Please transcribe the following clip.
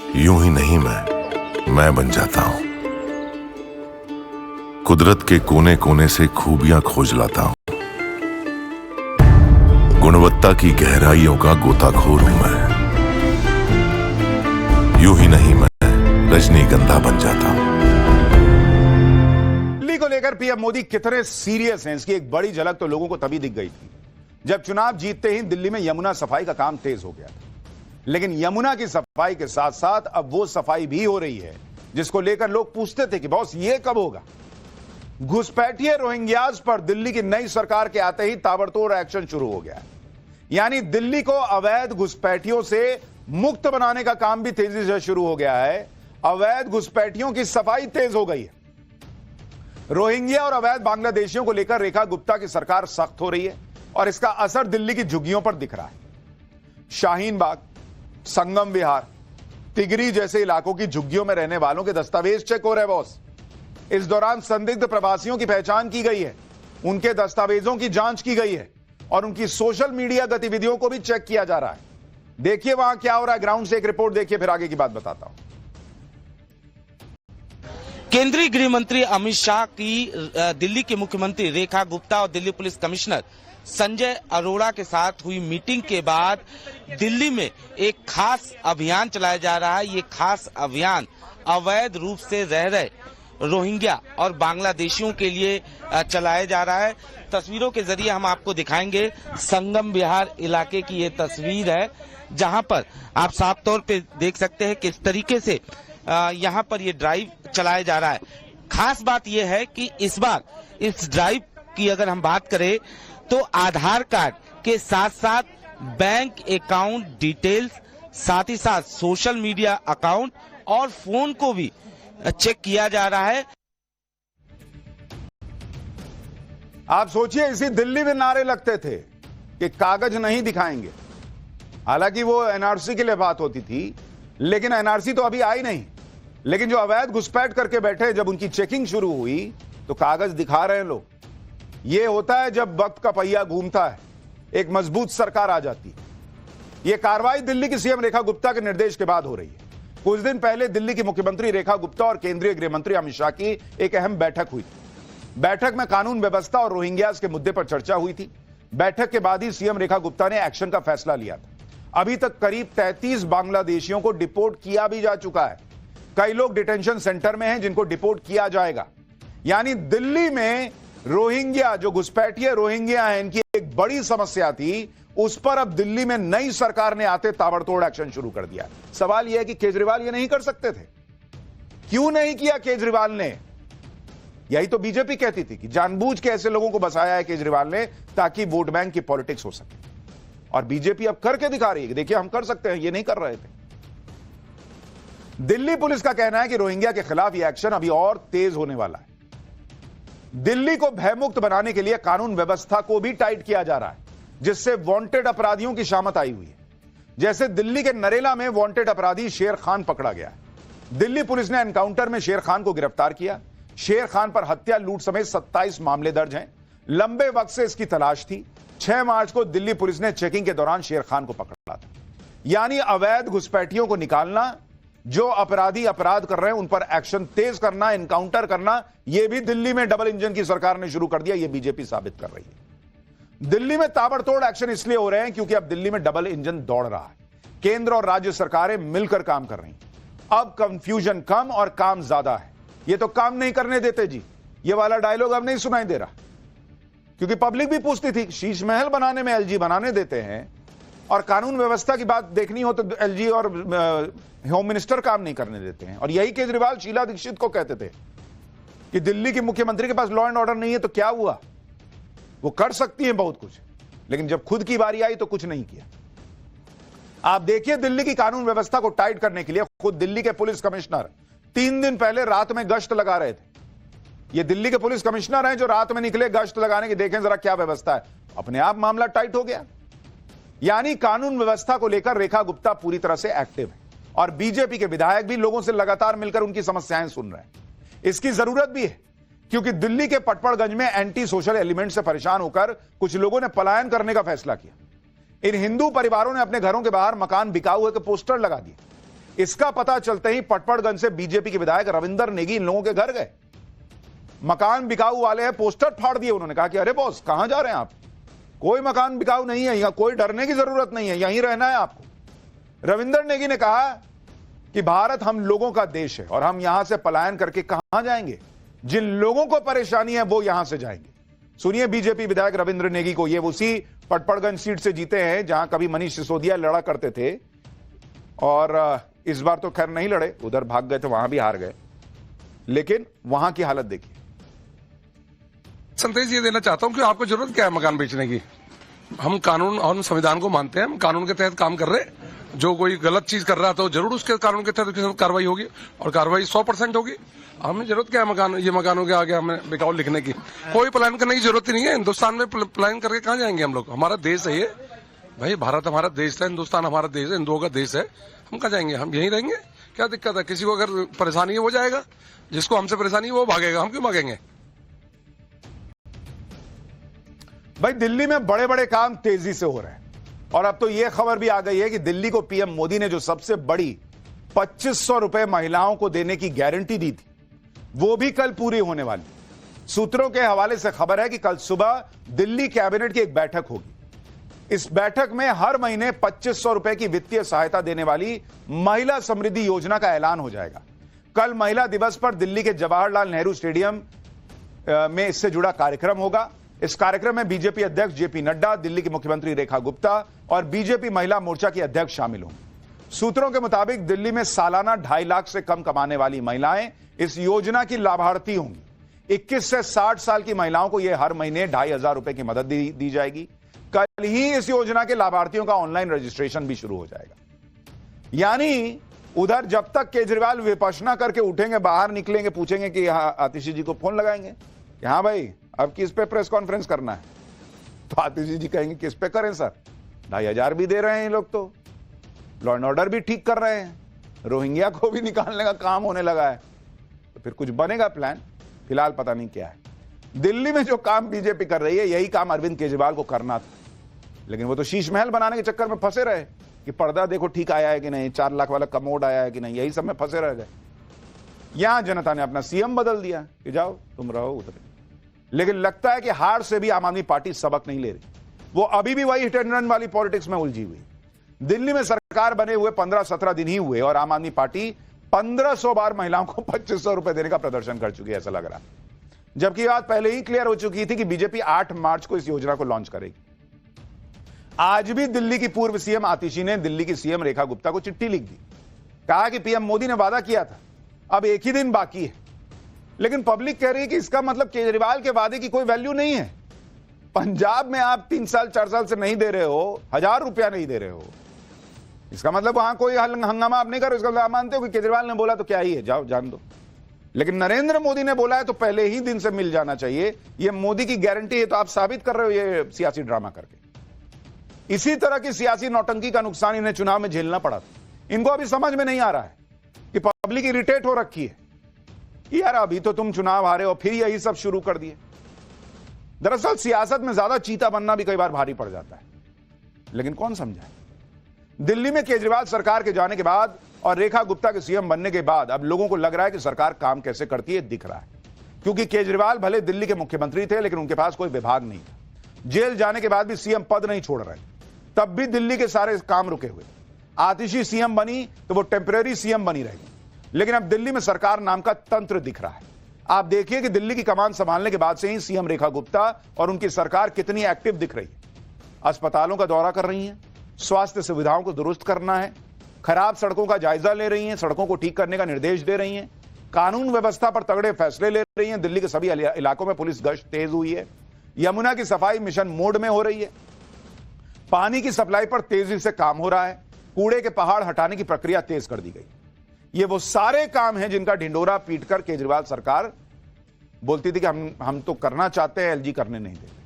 यूं ही नहीं मैं बन जाता हूं। कुदरत के कोने कोने से खूबियां खोज लाता हूं। गुणवत्ता की गहराइयों का गोताखोर हूं मैं। यूं ही नहीं मैं रजनीगंधा बन जाता हूं। दिल्ली को लेकर पीएम मोदी कितने सीरियस हैं, इसकी एक बड़ी झलक तो लोगों को तभी दिख गई थी जब चुनाव जीतते ही दिल्ली में यमुना सफाई का काम तेज हो गया था। लेकिन यमुना की सफाई के साथ साथ अब वो सफाई भी हो रही है जिसको लेकर लोग पूछते थे कि बॉस ये कब होगा। घुसपैठिए रोहिंग्याज पर दिल्ली की नई सरकार के आते ही ताबड़तोड़ एक्शन शुरू हो गया। यानी दिल्ली को अवैध घुसपैठियों से मुक्त बनाने का काम भी तेजी से शुरू हो गया है। अवैध घुसपैठियों की सफाई तेज हो गई है। रोहिंग्या और अवैध बांग्लादेशियों को लेकर रेखा गुप्ता की सरकार सख्त हो रही है और इसका असर दिल्ली की झुग्गियों पर दिख रहा है। शाहीन बाग, संगम विहार, तिगरी जैसे इलाकों की झुग्गियों में रहने वालों के दस्तावेज चेक हो रहे हैं बॉस। इस दौरान संदिग्ध प्रवासियों की पहचान की गई है, उनके दस्तावेजों की जांच की गई है और उनकी सोशल मीडिया गतिविधियों को भी चेक किया जा रहा है। देखिए वहां क्या हो रहा है, ग्राउंड से एक रिपोर्ट देखिए, फिर आगे की बात बताता हूं। केंद्रीय गृह मंत्री अमित शाह की दिल्ली के मुख्यमंत्री रेखा गुप्ता और दिल्ली पुलिस कमिश्नर संजय अरोड़ा के साथ हुई मीटिंग के बाद दिल्ली में एक खास अभियान चलाया जा रहा है। ये खास अभियान अवैध रूप से रह रहे रोहिंग्या और बांग्लादेशियों के लिए चलाया जा रहा है। तस्वीरों के जरिए हम आपको दिखाएंगे। संगम विहार इलाके की ये तस्वीर है जहां पर आप साफ तौर पे देख सकते हैं किस तरीके से यहां पर ये ड्राइव चलाया जा रहा है। खास बात यह है कि इस बार इस ड्राइव की अगर हम बात करें तो आधार कार्ड के साथ साथ बैंक अकाउंट डिटेल्स, साथ ही साथ सोशल मीडिया अकाउंट और फोन को भी चेक किया जा रहा है। आप सोचिए, इसी दिल्ली में नारे लगते थे कि कागज नहीं दिखाएंगे। हालांकि वो एनआरसी के लिए बात होती थी, लेकिन एनआरसी तो अभी आई नहीं। लेकिन जो अवैध घुसपैठ करके बैठे, जब उनकी चेकिंग शुरू हुई तो कागज दिखा रहे हैं लोग। ये होता है जब वक्त का पहिया घूमता है, एक मजबूत सरकार आ जाती है। यह कार्रवाई दिल्ली की सीएम रेखा गुप्ता के निर्देश के बाद हो रही है। कुछ दिन पहले दिल्ली की मुख्यमंत्री रेखा गुप्ता और केंद्रीय गृह मंत्री अमित शाह की एक अहम बैठक हुई थी। बैठक में कानून व्यवस्था और रोहिंग्यास के मुद्दे पर चर्चा हुई थी। बैठक के बाद ही सीएम रेखा गुप्ता ने एक्शन का फैसला लिया था। अभी तक करीब 33 बांग्लादेशियों को डिपोर्ट किया भी जा चुका है। कई लोग डिटेंशन सेंटर में हैं जिनको डिपोर्ट किया जाएगा। यानी दिल्ली में रोहिंग्या, जो घुसपैठिए रोहिंग्या हैं, इनकी एक बड़ी समस्या थी, उस पर अब दिल्ली में नई सरकार ने आते ताबड़तोड़ एक्शन शुरू कर दिया। सवाल यह है कि केजरीवाल ये नहीं कर सकते थे, क्यों नहीं किया केजरीवाल ने? यही तो बीजेपी कहती थी कि जानबूझ के ऐसे लोगों को बसाया है केजरीवाल ने ताकि वोट बैंक की पॉलिटिक्स हो सके। और बीजेपी अब करके दिखा रही है, देखिए हम कर सकते हैं, ये नहीं कर रहे थे। दिल्ली पुलिस का कहना है कि रोहिंग्या के खिलाफ यह एक्शन अभी और तेज होने वाला है। दिल्ली को भयमुक्त बनाने के लिए कानून व्यवस्था को भी टाइट किया जा रहा है, जिससे वांटेड अपराधियों की शामत आई हुई है। जैसे दिल्ली के नरेला में वांटेड अपराधी शेर खान पकड़ा गया है। दिल्ली पुलिस ने एनकाउंटर में शेर खान को गिरफ्तार किया। शेर खान पर हत्या, लूट समेत 27 मामले दर्ज हैं। लंबे वक्त से इसकी तलाश थी। 6 मार्च को दिल्ली पुलिस ने चेकिंग के दौरान शेर खान को पकड़ा था। यानी अवैध घुसपैठियों को निकालना, जो अपराधी अपराध कर रहे हैं उन पर एक्शन तेज करना, एनकाउंटर करना, यह भी दिल्ली में डबल इंजन की सरकार ने शुरू कर दिया। यह बीजेपी साबित कर रही है। दिल्ली में ताबड़तोड़ एक्शन इसलिए हो रहे हैं क्योंकि अब दिल्ली में डबल इंजन दौड़ रहा है। केंद्र और राज्य सरकारें मिलकर काम कर रही हैं। अब कंफ्यूजन कम और काम ज्यादा है। ये तो काम नहीं करने देते जी, ये वाला डायलॉग अब नहीं सुनाई दे रहा, क्योंकि पब्लिक भी पूछती थी शीश महल बनाने में एलजी बनाने देते हैं और कानून व्यवस्था की बात देखनी हो तो एलजी और होम मिनिस्टर काम नहीं करने देते हैं। और यही केजरीवाल शीला दीक्षित को कहते थे कि दिल्ली की मुख्यमंत्री के पास लॉ एंड ऑर्डर नहीं है तो क्या हुआ, वो कर सकती है बहुत कुछ, लेकिन जब खुद की बारी आई तो कुछ नहीं किया। आप देखिए, दिल्ली की कानून व्यवस्था को टाइट करने के लिए खुद दिल्ली के पुलिस कमिश्नर 3 दिन पहले रात में गश्त लगा रहे थे। ये दिल्ली के पुलिस कमिश्नर हैं जो रात में निकले गश्त लगाने की, देखें जरा क्या व्यवस्था है। अपने आप मामला टाइट हो गया। यानी कानून व्यवस्था को लेकर रेखा गुप्ता पूरी तरह से एक्टिव है और बीजेपी के विधायक भी लोगों से लगातार मिलकर उनकी समस्याएं सुन रहे हैं। इसकी जरूरत भी है क्योंकि दिल्ली के पटपड़गंज में एंटी सोशल एलिमेंट से परेशान होकर कुछ लोगों ने पलायन करने का फैसला किया। इन हिंदू परिवारों ने अपने घरों के बाहर मकान बिकाऊ है के पोस्टर लगा दिए। इसका पता चलते ही पटपड़गंज से बीजेपी के विधायक रविंदर नेगी इन लोगों के घर गए। मकान बिकाऊ वाले हैं, पोस्टर फाड़ दिए। उन्होंने कहा कि अरे बॉस, कहां जा रहे हैं आप? कोई मकान बिकाऊ नहीं है, यहां कोई डरने की जरूरत नहीं है, यहीं रहना है आपको। रविंदर नेगी ने कहा कि भारत हम लोगों का देश है और हम यहां से पलायन करके कहां जाएंगे? जिन लोगों को परेशानी है वो यहां से जाएंगे। सुनिए बीजेपी विधायक रविंद्र नेगी को। ये उसी पटपड़गंज सीट से जीते हैं जहां कभी मनीष सिसोदिया लड़ा करते थे, और इस बार तो खैर नहीं लड़े, उधर भाग गए थे, वहां भी हार गए। लेकिन वहां की हालत देखिए। संदेश ये देना चाहता हूं कि आपको जरूरत क्या है मकान बेचने की? हम कानून और संविधान को मानते हैं, हम कानून के तहत काम कर रहे हैं। जो कोई गलत चीज कर रहा है तो जरूर उसके कानून के तहत कार्रवाई होगी, और कार्रवाई 100% होगी। हमें जरूरत क्या है मकानों के आगे हमें बिकाऊ लिखने की? कोई प्लान करने की जरूरत ही नहीं है। हिंदुस्तान में प्लान करके कहां जाएंगे हम लोग? हमारा देश है ये भाई, भारत हमारा देश है, हिंदुस्तान हमारा देश है, हिंदुओं का देश है। हम कहां जाएंगे? हम यहीं रहेंगे। क्या दिक्कत है? किसी को अगर परेशानी है वो जाएगा, जिसको हमसे परेशानी है वो भागेगा। हम क्यों भागेंगे? भाई दिल्ली में बड़े बड़े काम तेजी से हो रहे हैं, और अब तो यह खबर भी आ गई है कि दिल्ली को पीएम मोदी ने जो सबसे बड़ी 2500 रुपए महिलाओं को देने की गारंटी दी थी, वो भी कल पूरी होने वाली। सूत्रों के हवाले से खबर है कि कल सुबह दिल्ली कैबिनेट की एक बैठक होगी। इस बैठक में हर महीने 2500 रुपए की वित्तीय सहायता देने वाली महिला समृद्धि योजना का ऐलान हो जाएगा। कल महिला दिवस पर दिल्ली के जवाहरलाल नेहरू स्टेडियम में इससे जुड़ा कार्यक्रम होगा। इस कार्यक्रम में बीजेपी अध्यक्ष जेपी नड्डा, दिल्ली की मुख्यमंत्री रेखा गुप्ता और बीजेपी महिला मोर्चा की अध्यक्ष शामिल होंगे। सूत्रों के मुताबिक दिल्ली में सालाना 2.5 लाख से कम कमाने वाली महिलाएं इस योजना की लाभार्थी होंगी। 21 से 60 साल की महिलाओं को यह हर महीने 2,500 रुपए की मदद दी जाएगी। कल ही इस योजना के लाभार्थियों का ऑनलाइन रजिस्ट्रेशन भी शुरू हो जाएगा। यानी उधर जब तक केजरीवाल विपश्यना करके उठेंगे, बाहर निकलेंगे, पूछेंगे कि आतिशी जी को फोन लगाएंगे कि हाँ भाई अब किस पे प्रेस कॉन्फ्रेंस करना है, तो आतिशी जी कहेंगे किस पे करें सर, 2,500 भी दे रहे हैं ये लोग, तो लॉ एंड ऑर्डर भी ठीक कर रहे हैं, रोहिंग्या को भी निकालने का काम होने लगा है, तो फिर कुछ बनेगा प्लान। फिलहाल पता नहीं क्या है। दिल्ली में जो काम बीजेपी कर रही है, यही काम अरविंद केजरीवाल को करना था, लेकिन वो तो शीश महल बनाने के चक्कर में फंसे रहे कि पर्दा देखो ठीक आया है कि नहीं, 4 लाख वाला कमोड आया है कि नहीं, यही सब में फंसे रह गए। यहां जनता ने अपना सीएम बदल दिया कि जाओ तुम रहो उधर। लेकिन लगता है कि हार से भी आम आदमी पार्टी सबक नहीं ले रही, वो अभी भी वही हिट एंड रन वाली पॉलिटिक्स में उलझी हुई। दिल्ली में सरकार बने हुए 15-17 दिन ही हुए और आम आदमी पार्टी 1500 बार महिलाओं को 2500 रुपए देने का प्रदर्शन कर चुकी है, ऐसा लग रहा है। जबकि बात पहले ही क्लियर हो चुकी थी कि बीजेपी 8 मार्च को इस योजना को लॉन्च करेगी। आज भी दिल्ली की पूर्व सीएम आतिशी ने दिल्ली की सीएम रेखा गुप्ता को चिट्ठी लिख दी, कहा कि पीएम मोदी ने वादा किया था, अब एक ही दिन बाकी है। लेकिन पब्लिक कह रही है कि इसका मतलब केजरीवाल के वादे की कोई वैल्यू नहीं है। पंजाब में आप 3 साल 4 साल से नहीं दे रहे हो, 1000 रुपया नहीं दे रहे हो, इसका मतलब वहां कोई हंगामा आप नहीं करो। इसका मतलब आप मानते हो कि केजरीवाल ने बोला तो क्या ही है, जाओ जान दो। लेकिन नरेंद्र मोदी ने बोला है तो पहले ही दिन से मिल जाना चाहिए। यह मोदी की गारंटी है, तो आप साबित कर रहे हो ये सियासी ड्रामा करके। इसी तरह की सियासी नौटंकी का नुकसान इन्हें चुनाव में झेलना पड़ा था। इनको अभी समझ में नहीं आ रहा है कि पब्लिक इरिटेट हो रखी है, यार अभी तो तुम चुनाव हारे और फिर यही सब शुरू कर दिए। दरअसल सियासत में ज्यादा चीता बनना भी कई बार भारी पड़ जाता है, लेकिन कौन समझाए। दिल्ली में केजरीवाल सरकार के जाने के बाद और रेखा गुप्ता के सीएम बनने के बाद अब लोगों को लग रहा है कि सरकार काम कैसे करती है दिख रहा है। क्योंकि केजरीवाल भले दिल्ली के मुख्यमंत्री थे, लेकिन उनके पास कोई विभाग नहीं था। जेल जाने के बाद भी सीएम पद नहीं छोड़ रहे, तब भी दिल्ली के सारे काम रुके हुए। आतिशी सीएम बनी तो वो टेम्परेरी सीएम बनी रहेगी, लेकिन अब दिल्ली में सरकार नाम का तंत्र दिख रहा है। आप देखिए कि दिल्ली की कमान संभालने के बाद से ही सीएम रेखा गुप्ता और उनकी सरकार कितनी एक्टिव दिख रही है। अस्पतालों का दौरा कर रही हैं, स्वास्थ्य सुविधाओं को दुरुस्त करना है, खराब सड़कों का जायजा ले रही हैं, सड़कों को ठीक करने का निर्देश दे रही हैं, कानून व्यवस्था पर तगड़े फैसले ले रही हैं। दिल्ली के सभी इलाकों में पुलिस गश्त तेज हुई है। यमुना की सफाई मिशन मोड में हो रही है। पानी की सप्लाई पर तेजी से काम हो रहा है। कूड़े के पहाड़ हटाने की प्रक्रिया तेज कर दी गई। ये वो सारे काम हैं जिनका ढिंडोरा पीटकर केजरीवाल सरकार बोलती थी कि हम तो करना चाहते हैं, एलजी करने नहीं देते।